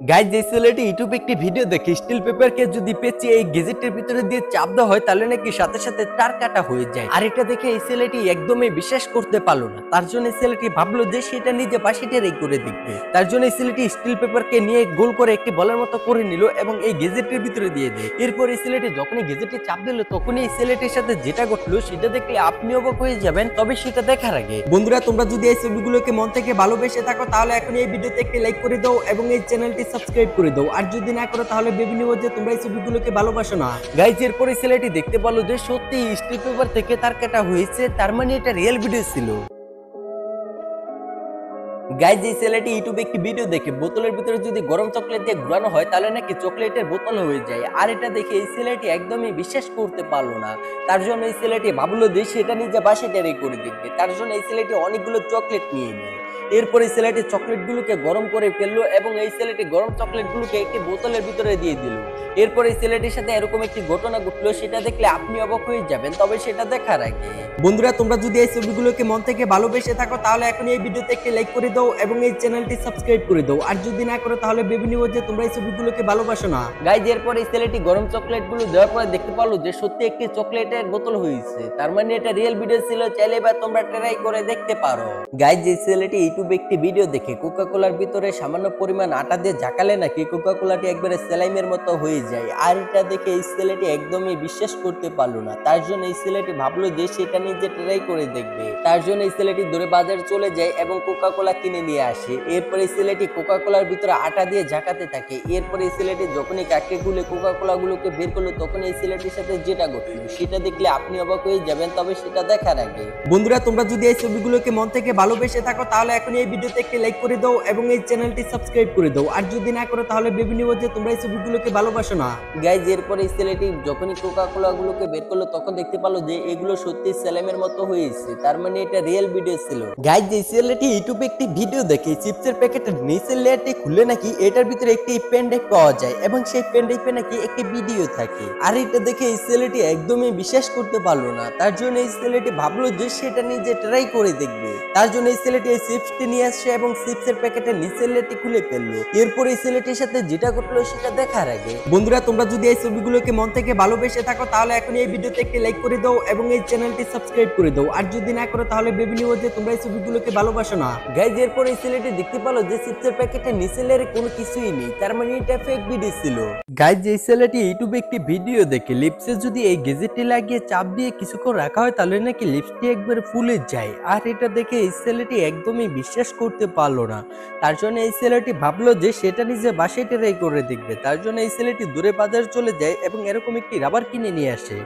Guys এই ছেলেটি ইউটিউবে একটি ভিডিও দেখে স্টিল পেপারকে যদি পেঁচিয়ে এই গেজেটের ভিতরে দিয়ে চাপ দেওয়া হয় তাহলে নাকি সাথে সাথে তার কাটা হয়ে যায়। আর এটা দেখে এই ছেলেটি একদমই বিশ্বাস করতে পারলো না। তার জন্য এই ছেলেটি ভাবলো যে সেটা নিজে বাসিটারই করে দেখবে। তার জন্য এই ছেলেটি স্টিল পেপারকে নিয়ে গোল করে একটি বলের মতো করে নিল এবং এই গেজেটের ভিতরে দিয়ে দেয়। এরপর এই ছেলেটি যখনই গেজেটে চাপ দিল তখনই এই ছেলেটির সাথে যেটা ঘটলো সেটা দেখলে আপনি অবাক হয়ে যাবেন। তবে সেটা দেখার আগে বন্ধুরা, তোমরা যদি এই ছবিগুলোকে মন থেকে ভালোবেসে থাকো তাহলে এখন এই ভিডিওতে একটি লাইক করে দাও এবং এই চ্যানেলটি সাবস্ক্রাইব করে দাও। আর যদি না করো তাহলে ভেবে নিও যে তোমরা এই ছবিগুলোকে ভালোবাসো না। গাইজ এরপরে ছেলেটি দেখতে পারলো যে সত্যি স্টিল পেপার থেকে তার কাটা হয়েছে, তার মানে এটা রিয়েল ভিডিও ছিল। গাইজ এই ছেলেটি ইউটিউবে একটি ভিডিও দেখে বোতলের ভিতরে যদি গরম চকলেট দিয়ে ঘুরানো হয় তাহলে নাকি চকলেটের বোতল হয়ে যায়। আর এটা দেখে এই ছেলেটি একদমই বিশ্বাস করতে পারলো না। তার জন্য এই ছেলেটি ভাবলো যে সেটা নিজে বাসায় ট্রাই করে দেখবে। তার জন্য এই ছেলেটি অনেকগুলো চকলেট নিয়ে নেয়। এরপরে ছেলেটি চকলেটগুলোকে গরম করে ফেললো এবং এই ছেলেটি গরম চকলেটগুলোকে একটি বোতলের ভিতরে দিয়ে দিল। এরপরে ছেলেটির সাথে এরকম একটি ঘটনা ঘটলো, সেটা দেখলে আপনি অবাক হয়ে যাবেন। তবে সেটা দেখার আগে বন্ধুরা, তোমরা যদি এই ছবিগুলোকে মন থেকে ভালোবেসে থাকো তাহলে এখন এই ভিডিওতে একটি লাইক করে দাও এবং এই চ্যানেলটি সাবস্ক্রাইব করে দাও। আর যদি না করো তাহলে ভেবে নিও যে তোমরা এই ছবিগুলোকে ভালোবাসো না। গাইজ এরপরে এই ছেলেটি গরম চকলেটগুলো দেওয়ার পরে দেখতে পারলো যে সত্যি একটি চকলেটের বোতল হয়েছে, তার মানে এটা রিয়েল ভিডিও ছিল। চাইলে এবার তোমরা ট্রাই করে দেখতে পারো। গাইজ এই ছেলেটি ইউটিউবে একটি ভিডিও দেখে কোকা কোলার ভিতরে সামান্য পরিমাণ আটা দিয়ে ঝাঁকালে নাকি কোকা কোলাটি একবারে স্যালাইমের মতো হয়ে যায়। আর এটা দেখে এই ছেলেটি একদমই বিশ্বাস করতে পারলো না। তার জন্য এই ছেলেটি ভাবলো যে সেটা নিজে ট্রাই করে দেখবে। তার জন্য এই ছেলেটি দূরে বাজারে চলে যায় এবং কোকা কোলা কিনে নিয়ে আসে। এরপরে এই ছেলেটি কোকা কোলার ভিতরে আটা দিয়ে ঝাঁকাতে থাকে। এরপরে এই ছেলেটি যখনই কাকে গুলে কোকা কোলা গুলোকে বের করলো তখন এই ছেলেটির সাথে যেটা ঘটলো সেটা দেখলে আপনি অবাক হয়ে যাবেন। তবে সেটা দেখার আগে বন্ধুরা, তোমরা যদি এই ছবিগুলোকে মন থেকে ভালোবেসে থাকো তাহলে এখন এই ভিডিওতে একটি লাইক করে দাও এবং এই চ্যানেলটি সাবস্ক্রাইব করে দাও। আর যদি না করো তাহলে ভেবে নিও যে তোমরা এই ছবিগুলোকে ভালোবাসো না। গাইজ এরপরে এই ছেলেটি যখনই কোকা কোলা গুলোকে বের করলো তখন দেখতে পারলো যে এগুলো সত্যি স্যালামের মতো হয়েছে, তার মানে এটা রিয়েল ভিডিও ছিল। গাইজ এই ছেলেটি ইউটিউবে একটি ভিডিও দেখে চিপসের প্যাকেটের নিচের লেয়ারটি খুলে নাকি এটার ভিতরে একটি পেন ড্রাইভ পাওয়া যায় এবং সেই পেন ড্রাইভে নাকি একটি ভিডিও থাকে। আর এটা দেখে এই ছেলেটি একদমই বিশ্বাস করতে পারলো না। তার জন্য এই ছেলেটি ভাবলো যে সেটা নিজে ট্রাই করে দেখবে। তার জন্য এই ছেলেটি এই চিপসটি নিয়ে আসছে এবং চিপসের প্যাকেটের নিচের লেয়ারটি খুলে ফেললো। এরপর এই ছেলেটির সাথে যেটা ঘটলো সেটা দেখার আগে বন্ধুরা, তোমরা যদি এই ছবিগুলোকে মন থেকে ভালোবেসে থাকো তাহলে এখন এই ভিডিওতে একটি লাইক করে দাও এবং এই চ্যানেলটি সাবস্ক্রাইব করে দাও। আর যদি না করো তাহলে ভেবে নিও যে তোমরা এই ছবিগুলোকে ভালোবাসো না। গাইজ এরপর এই ছেলেটি দেখতে পেল যে চিপসের প্যাকেটের নিচের লেয়ারে কোনো কিছুই নেই, তার মানে এটা ফেক ভিডিও ছিল। গাইজ এই ছেলেটি ইউটিউবে একটি ভিডিও দেখে লিপসে যদি এই গেজেটটি লাগিয়ে চাপ দিয়ে কিছুক্ষণ রাখা হয় তাহলে নাকি লিপসটি একবার ফুলে যায়। আর এটা দেখে এই ছেলেটি একদমই বিশ্বাস করতে পারলো না। তার জন্য এই ছেলেটি ভাবলো যে সেটা নিজে বাসায় ট্রাই করে দেখবে। তার জন্য এই ছেলেটি দূরে বাজারে চলে যায় এবং এরকম একটি রাবার কিনে নিয়ে আসে।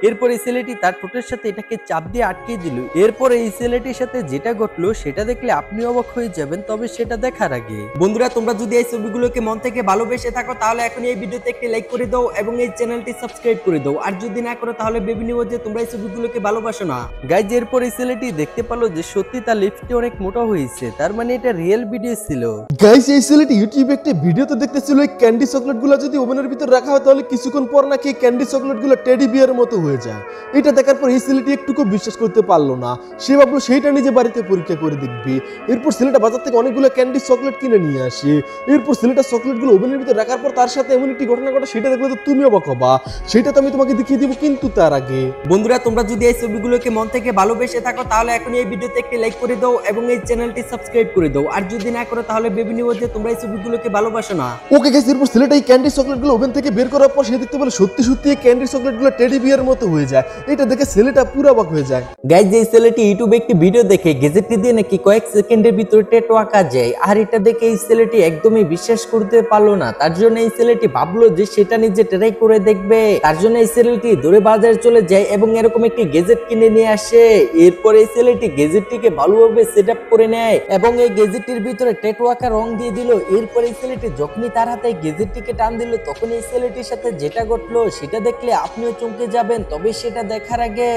এরপর এই ছেলেটি তার ঠোঁটের সাথে এটাকে চাপ দিয়ে আটকে দিল। এরপর এই ছেলেটির সাথে যেটা ঘটলো সেটা দেখলে আপনি অবাক হয়ে যাবেন। তবে সেটা দেখার আগে বন্ধুরা, তোমরা যদি এই ছবিগুলোকে মন থেকে ভালোবেসে থাকো তাহলে এখন এই ভিডিওতে একটি লাইক করে দাও এবং এই চ্যানেলটি সাবস্ক্রাইব করে দাও। আর যদি না করো তাহলে ভেবে নিও যে তোমরা এই ছবিগুলোকে ভালোবাসো না। গাইজ এরপর এই ছেলেটি দেখতে পেল যে সত্যি তার লিপসটি অনেক মোটা হয়েছে, তার মানে এটা রিয়েল ভিডিও ছিল। গাইস এই ছেলেটি ইউটিউবে একটা ভিডিওতে দেখতেছিল এই ক্যান্ডি চকলেটগুলো যদি ওভেনের ভিতর রাখা হয় তাহলে কিছুক্ষণ পর নাকি ক্যান্ডি চকলেটগুলো টেডি বিয়ারের মতো হয়ে যায়। এটা দেখার পর এই ছেলেটি একটুকু বিশ্বাস করতে পারলো না। সে ভাবলো সেইটা নিজে বাড়িতে পরীক্ষা করে দেখবে। এরপর ছেলেটা বাজার থেকে অনেকগুলো ক্যান্ডি চকলেট কিনে নিয়ে আসে। এরপর ছেলেটা চকলেটগুলো ওভেনের ভিতর রাখার পর তার সাথে এমন একটি ঘটনা ঘটে সেটা দেখলে তো তুমি অবাক হবা। সেটা তো আমি তোমাকে দেখিয়ে দিব, কিন্তু তার আগে বন্ধুরা, তোমরা যদি এই ছবিগুলোকে মন থেকে ভালোবেসে থাকো তাহলে এখন এই ভিডিওতে একটি লাইক করে দাও এবং এই চ্যানেলটি সাবস্ক্রাইব করে দাও। আর যদি না করো তাহলে ভেবে নিও যে তোমরা এই ছবিগুলোকে ভালোবাসো না। ওকে গাইস এরপর ছেলেটা এই ক্যান্ডি চকলেটগুলো ওভেন থেকে বের করার পর সে দেখতে পেল সত্যি সত্যি এই ক্যান্ডি চকলেটগুলো টেডি বিয়ারের মতো হয়ে যায়। এটা দেখে ছেলেটা পুরো অবাক হয়ে যায়। গাইজ এই ছেলেটি ইউটিউবে একটি ভিডিও দেখে গেজেটটি দিয়ে নাকি কয়েক সেকেন্ডের ভিতরে ট্যাটু আঁকা যায়। আর এটা দেখে এই ছেলেটি একদমই বিশ্বাস করতে পারলো না। তার জন্য এই ছেলেটি ভাবলো যে সেটা নিজে ট্রাই করে দেখবে। তার জন্য এই ছেলেটি দূরে বাজারে চলে যায় এবং এরকম একটি গেজেট কিনে নিয়ে আসে। এরপর এই ছেলেটি গেজেটটিকে ভালোভাবে সেট আপ করে নেয় এবং এই গেজেটটির ভিতরে ট্যাটু আঁকা রং দিয়ে দিল। এরপর এই ছেলেটি যখনই তার হাতে গেজেটটিকে টান দিল তখন এই ছেলেটির সাথে যেটা ঘটলো সেটা দেখলে আপনিও চমকে যাবেন। তবে সেটা দেখার আগে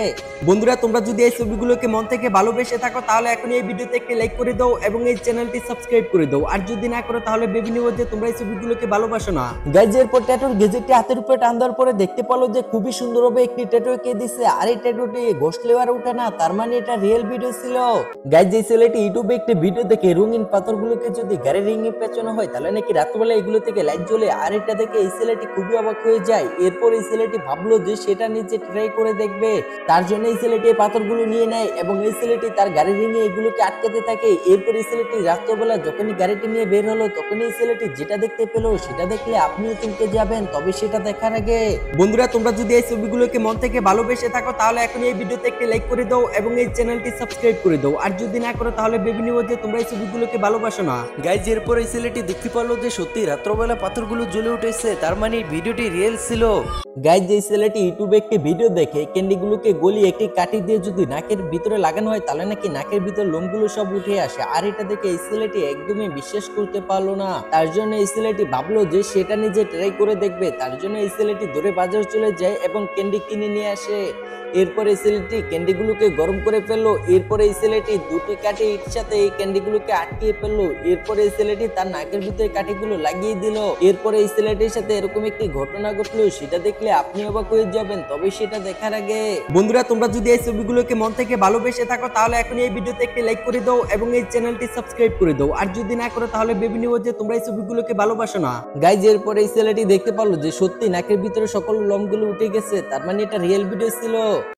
বন্ধুরা, তোমরা যদি এই ছবিগুলোকে মন থেকে ভালোবেসে থাকো তাহলে এখন এই ভিডিওতে একটি লাইক করে দাও এবং এই চ্যানেলটি সাবস্ক্রাইব করে দাও। আর যদি না করো তাহলে ভেবে নিও যে তোমরা এই ছবিগুলোকে ভালোবাসো না। গাইজ এরপর ট্যাটুর গেজেটটি হাতের উপরে টান দেওয়ার পরে দেখতে পেলো যে খুবই সুন্দরভাবে একটি ট্যাটু এঁকে দিছে। আর এই ট্যাটুটি ঘষলেও আর উঠে না, তার মানে এটা রিয়েল ভিডিও ছিল। গাইজ এই ছেলেটি ইউটিউবে একটি ভিডিও দেখে রঙিন পাথরগুলোকে যদি গাড়ির রিং এ পেঁচানো হয় তাহলে নাকি রাত্রবেলা এগুলো থেকে লাইট জ্বলে, আর এটা দেখে এই ছেলেটি খুবই অবাক হয়ে যায়। এরপর এই ছেলেটি ভাবলো যে সেটা নিজে ট্রাই করে দেখবে। তার জন্য এই ছেলেটি এই পাথরগুলো নিয়ে নেয় এবং এই ছেলেটি তার গাড়ির রিং এ এগুলোকে আটকাতে থাকে। এরপর এই ছেলেটি রাত্রবেলা যখনই গাড়িটি নিয়ে বের হলো তখনই এই ছেলেটি যেটা দেখতে পেলো সেটা দেখলে আপনিও চমকে যাবেন। তবে সেটা দেখার আগে বন্ধুরা, তোমরা যদি এই ছবিগুলোকে মন থেকে ভালোবেসে থাকো তাহলে এখন এই ভিডিওতে একটি লাইক করে দাও এবং এই চ্যানেলটি সাবস্ক্রাইব করে দাও। আর যদি না করো তাহলে ভেবে নিও যে তোমরা এই ছবিগুলোকে ভালোবাসো না। গাইজ, এরপর এই ছেলেটি দেখতে পারলো যে সত্যি রাত্রবেলা পাথরগুলো জ্বলে উঠেছে, তার মানে এই ভিডিওটি রিয়েল ছিল। গাইজ, এই ছেলেটি ইউটিউবে একটি ভিডিও দেখে ক্যান্ডিগুলোকে গলিয়ে একটি কাঠি দিয়ে যদি নাকের ভিতরে লাগানো হয় তাহলে নাকি নাকের ভিতর লোমগুলো সব উঠে আসে। আর এটা দেখে এই ছেলেটি একদমই বিশ্বাস করতে পারলো না। তার জন্য এই ছেলেটি ভাবলো যে সেটা নিজে ট্রাই করে দেখবে। তার জন্য এই ছেলেটি দূরে বাজার চলে যায় এবং ক্যান্ডি কিনে নিয়ে আসে। এরপর এই ছেলেটি ক্যান্ডিগুলোকে গরম করে ফেললো। এরপরে এই ছেলেটি দুটি কাঠি একসাথে এই ক্যান্ডিগুলোকে আটকিয়ে ফেললো। এরপরে এই ছেলেটি তার নাকের ভিতরে কাঠিগুলো লাগিয়ে দিল। এরপরে এই ছেলেটির সাথে এরকম একটি ঘটনা ঘটলো, সেটা দেখলে আপনি অবাক হয়ে যাবেন। তবে সেটা দেখার আগে বন্ধুরা, তোমরা যদি এই ছবিগুলোকে মন থেকে ভালোবেসে থাকো তাহলে এখন এই ভিডিওতে একটি লাইক করে দাও এবং এই চ্যানেলটি সাবস্ক্রাইব করে দাও। আর যদি না করো তাহলে ভেবে নিও যে তোমরা এই ছবিগুলোকে ভালোবাসো না। গাইজ, এরপরে এই ছেলেটি দেখতে পারলো যে সত্যি নাকের ভিতরে সকল লোমগুলো উঠে গেছে, তার মানে এটা রিয়েল ভিডিও ছিল।